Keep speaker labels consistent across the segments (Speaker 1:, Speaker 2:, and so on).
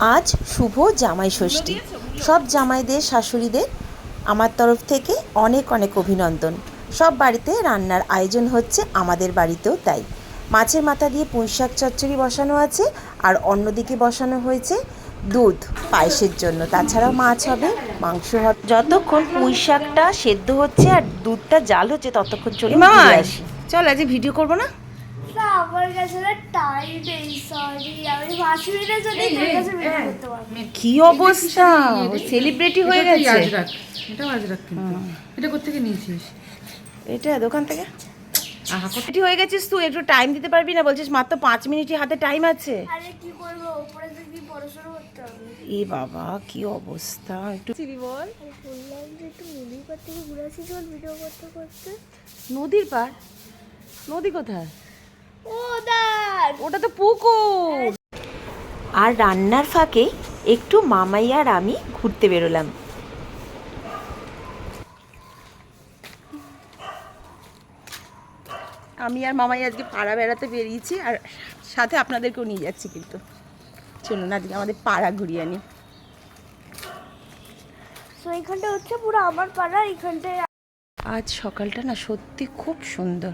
Speaker 1: আজ শুভ জামাই ষষ্ঠী। সব জামাইদের শাশুড়িদের আমার তরফ থেকে অনেক অনেক অভিনন্দন। সব বাড়িতে রান্নার আয়োজন হচ্ছে, আমাদের বাড়িতেও তাই। মাছের মাথা দিয়ে পুঁইশাক চচ্চড়ি বসানো আছে, আর অন্যদিকে বসানো হয়েছে দুধ পায়েসের জন্য। তাছাড়াও মাছ হবে, মাংস হবে। যতক্ষণ পুঁইশাকটা সেদ্ধ হচ্ছে আর দুধটা জাল হচ্ছে ততক্ষণ চলে আসি। চল, আজ ভিডিও করবো না।
Speaker 2: আমার কাছে টাইম নেই, সরি। আমি 5 মিনিটের জন্য তোর কাছে ভিডিও করতে পারবো।
Speaker 1: কি অবস্থা, সেলিব্রিটি হয়ে গেছে।
Speaker 3: এটা আজ রাখ, কিন্তু এটা কোত্থেকে নিয়েছিস?
Speaker 1: এটা দোকান থেকে। রেডি হয়ে গেছিস তুই, একটু টাইম দিতে পারবি না? বলছিস মাত্র 5 মিনিটই হাতে টাইম আছে।
Speaker 2: আরে কি করব, উপরে থেকে পড়াশোনা করতে হবে।
Speaker 1: এ বাবা, কি অবস্থা। একটু চিনি বল।
Speaker 2: বললাম যে একটু নদীর পাড় থেকে ঘুরে আসি, চল ভিডিও করতে করতে।
Speaker 1: নদীর পাড়? নদী কোথায়?
Speaker 2: ও দাঁড়,
Speaker 1: ওটা তো পুকুর। আর রান্নার ফাঁকে একটু মামাই আর আমি ঘুরতে বেরোলাম। আমি আর মামাই আজকে পাড়া বেড়াতে বেরিয়েছি, আর সাথে আপনাদেরকেও নিয়ে যাচ্ছি। কিন্তু চলুন আজকে আমাদের পাড়া ঘুরিয়ে আনি।
Speaker 2: তো এইখানটা হচ্ছে পুরো আমার পাড়া। এইখানটায়
Speaker 1: আজ সকালটা না সত্যি খুব সুন্দর,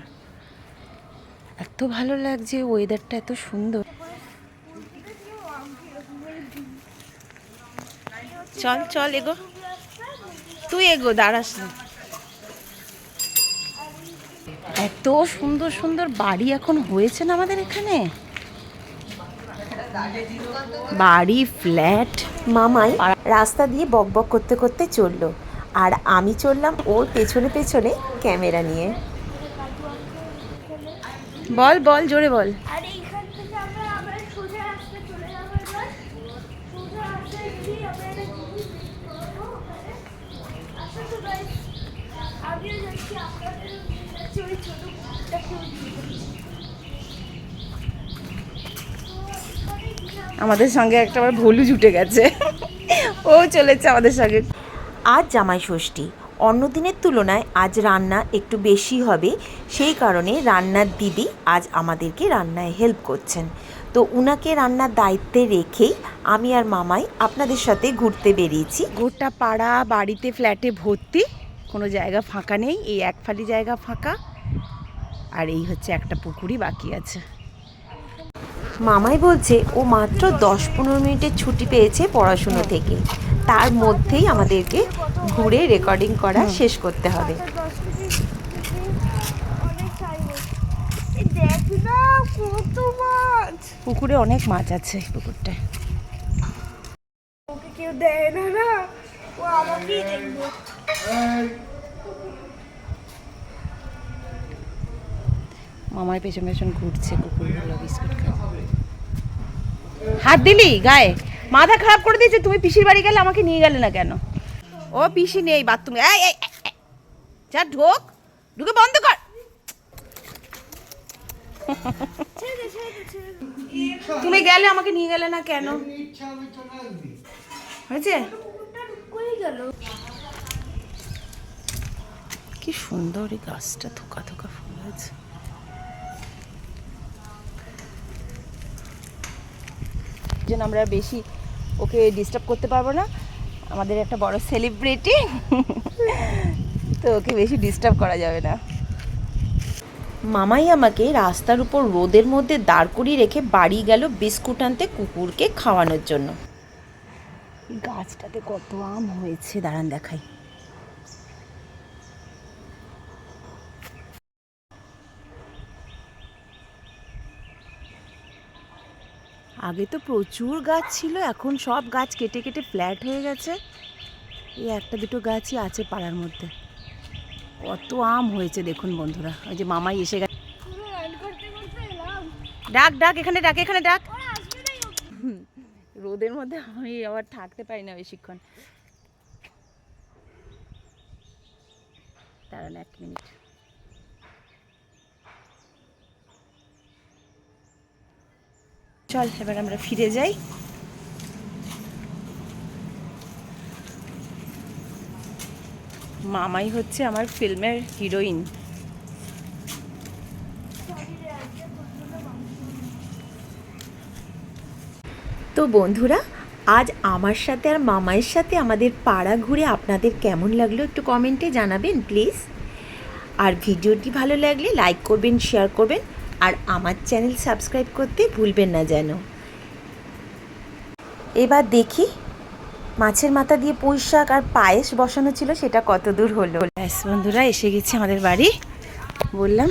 Speaker 1: এত ভালো লাগছে, ওয়েদারটা এত সুন্দর। চল চল এগো, তুই এগো, দাঁড়াস না। এত সুন্দর সুন্দর বাড়ি এখন হয়েছে না আমাদের এখানে, বাড়ি, ফ্ল্যাট। মামাই রাস্তা দিয়ে বকবক করতে করতে চললো, আর আমি চললাম ওর পেছনে পেছনে ক্যামেরা নিয়ে। বল বল, জোরে বল।
Speaker 2: আর এইখান থেকে আমরা সোজা রাস্তায় চলে যাবো। এবার সোজা রাস্তায় গিয়ে আমরা একটা জিনিস করবো ওখানে। আসো তো গাইস, আমিও যাচ্ছি, আপনাদেরও নিয়ে যাচ্ছি ওই ছোট কুকুরটাকেও নিয়ে যাচ্ছি।
Speaker 1: আমাদের সঙ্গে একটা আবার ভুলু জুটে গেছে, ও চলেছে আমাদের সঙ্গে। আজ জামাই ষষ্ঠী, অন্য দিনের তুলনায় আজ রান্না একটু বেশি হবে, সেই কারণে রান্নার দিদি আজ আমাদেরকে রান্নায় হেল্প করছেন। তো উনাকে রান্নার দায়িত্বে রেখেই আমি আর মামাই আপনাদের সাথে ঘুরতে বেরিয়েছি। গোটা পাড়া বাড়িতে, ফ্ল্যাটে ভর্তি, কোনো জায়গা ফাঁকা নেই। এই এক ফালি জায়গা ফাঁকা, আর এই হচ্ছে একটা পুকুরই বাকি আছে। মামাই বলছে ও মাত্র 10-15 মিনিটের ছুটি পেয়েছে পড়াশুনো থেকে, তার মধ্যেই আমাদেরকে ঘুরে রেকর্ডিং করা শেষ করতে হবে। পুকুরে অনেক মাছ আছে, পুকুরটায়।
Speaker 2: ওকে কেউ দেয় না, না ও আমাকেই দেখবে।
Speaker 1: মামার পেছন পেছন ঘুরছে কুকুরগুলো, বিস্কুট খাবে। হাত দিলি গায়ে, মাথা খারাপ করে দিয়েছে। তুমি পিসির বাড়ি গেলে আমাকে নিয়ে গেলে না কেন? ও পিসি নেই বাথরুমে। যা ঢোক, ঢুকে বন্ধ কর। তুমি গেলে আমাকে নিয়ে গেলে না কেন? হয়েছে? কি সুন্দর এই গাছটা, থোকা থোকা ফুল আছে। যেন আমরা বেশি ওকে ডিস্টার্ব করতে পারবো না, আমাদের একটা বড় সেলিব্রিটি, তো ওকে বেশি ডিস্টার্ব করা যাবে না। মামাই আমাকে রাস্তার উপর রোদের মধ্যে দাঁড় করিয়ে রেখে বাড়ি গেল বিস্কুট আনতে কুকুরকে খাওয়ানোর জন্য। গাছটাতে কত আম হয়েছে, দাঁড়ান দেখাই। আগে তো প্রচুর গাছ ছিল, এখন সব গাছ কেটে কেটে ফ্ল্যাট হয়ে গেছে। এই একটা দুটো গাছই আছে পাড়ার মধ্যে। কত আম হয়েছে দেখুন বন্ধুরা। ওই যে মামাই এসে গেছে। ডাক ডাক, এখানে ডাক, এখানে ডাক। রোদের মধ্যে আমি আবার থাকতে পারি না বেশিক্ষণ। দাঁড়ান 1 মিনিট। চল এবার আমরা ফিরে যাই। মামাই হচ্ছে আমার ফিল্মের হিরোইন। তো বন্ধুরা, আজ আমার সাথে আর মামাইয়ের সাথে আমাদের পাড়া ঘুরে আপনাদের কেমন লাগলো একটু কমেন্টে জানাবেন প্লিজ। আর ভিডিওটি ভালো লাগলে লাইক করবেন, শেয়ার করবেন, আর আমার চ্যানেল সাবস্ক্রাইব করতে ভুলবেন না যেন। এবার দেখি মাছের মাথা দিয়ে পুঁই শাক আর পায়েস বসানো ছিল সেটা কত দূর হলো। ব্যাস বন্ধুরা, এসে গেছি আমাদের বাড়ি। বললাম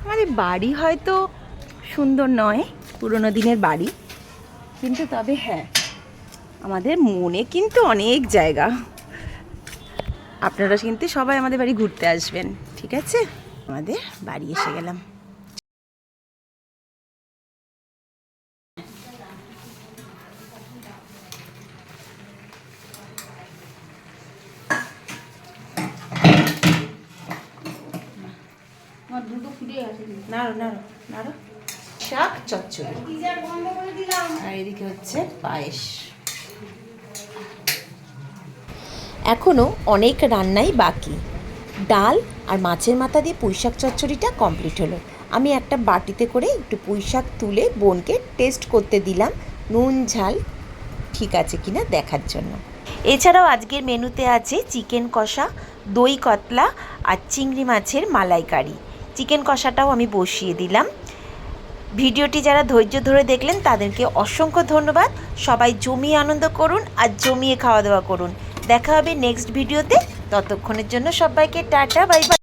Speaker 1: আমাদের বাড়ি হয়তো সুন্দর নয়, পুরোনো দিনের বাড়ি, কিন্তু তবে হ্যাঁ আমাদের মনে কিন্তু অনেক জায়গা। আপনারা কিন্তু সবাই আমাদের বাড়ি ঘুরতে আসবেন, ঠিক আছে? আমাদের বাড়ি এসে গেলাম। নাড়ো নাড়ো নাড়ো। শাক চচ্চড়ি আর এদিকে হচ্ছে পায়েস। এখনও অনেক রান্নাই বাকি। ডাল আর মাছের মাথা দিয়ে পুঁইশাক চচ্চড়িটা কমপ্লিট হলো। আমি একটা বাটিতে করে একটু পুঁইশাক তুলে বোনকে টেস্ট করতে দিলাম নুন ঝাল ঠিক আছে কিনা দেখার জন্য। এছাড়াও আজকের মেনুতে আছে চিকেন কষা, দই কাতলা আর চিংড়ি মাছের মালাইকারি। চিকেন কষাটাও আমি বসিয়ে দিলাম। ভিডিওটি যারা ধৈর্য ধরে দেখলেন তাদেরকে অসংখ্য ধন্যবাদ। সবাই জমিয়ে আনন্দ করুন আর জমিয়ে খাওয়া দাওয়া করুন। দেখা হবে নেক্সট ভিডিওতে। ততক্ষণের জন্য সবাইকে টাটা, বাই বাই।